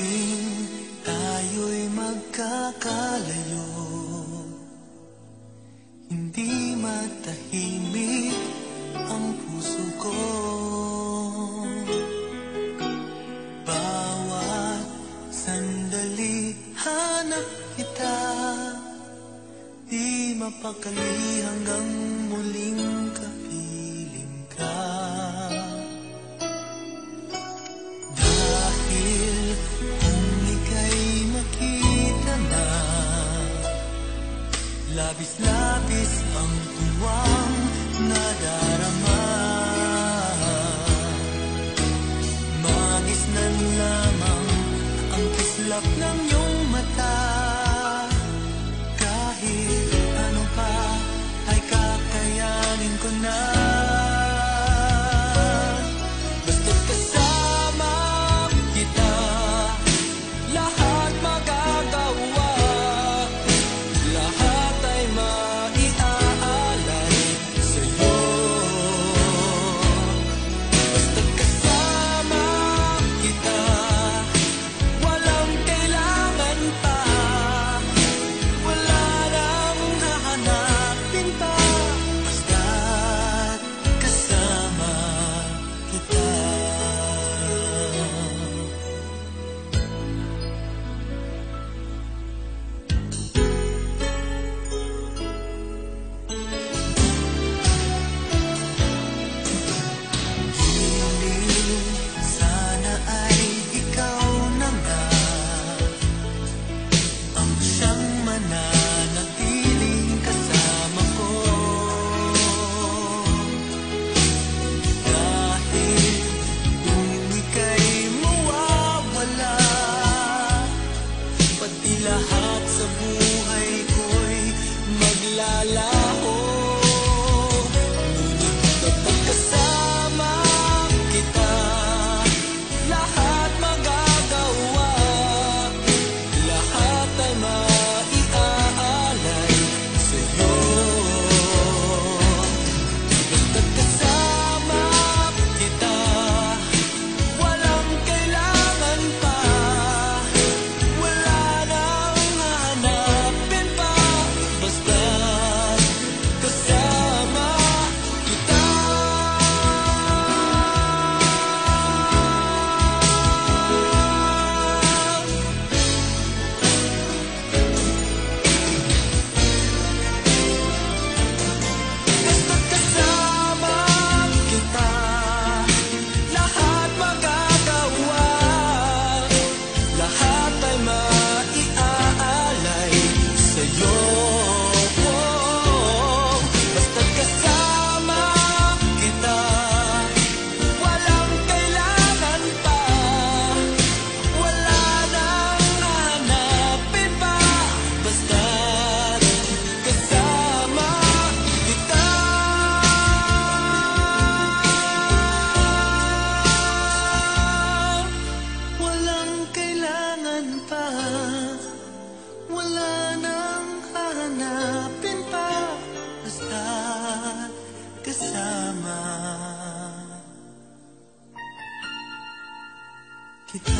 tuwing tayo'y magkakalayo, hindi matahimik ang puso ko. Bawat sandali hanap kita, di mapakali hanggang muling kapiling ka. Dahil kung ika'y makita na, labis-labis ang tuwang nadarama. Magisnan lamang ang kislap ng iyong mata. Kahit ano pa ay kakayanin ko na. Basta't kasama kita, lahat magagawa. Lahat ay maiaalay sa'yo. Basta't kasama kita, walang kailangan pa. Wala nang hahanapin pa. Basta't kasama kita. Hiling sana ay ikaw na nga ang siyang mananatiling kasama ko. Dahil kung ika'y mawawala, pati lahat sa buhay ko'y maglalaho. Ngunit kapag kasama kita, lahat magagawa. Lahat ay maiaalay sa'yo. Basta't kasama kita, walang kailangan pa. Wala nang hahanapin pa. Basta't kasama kita. Basta't kasama kita, lahat magagawa. Lahat ay maiaalay sa'yo. Basta't kasama kita, walang kailangan pa. Wala nang hahanapin pa. Basta't kasama kita. Walang kailangan pa. Wala nang hahanapin pa. Basta't kasama kita.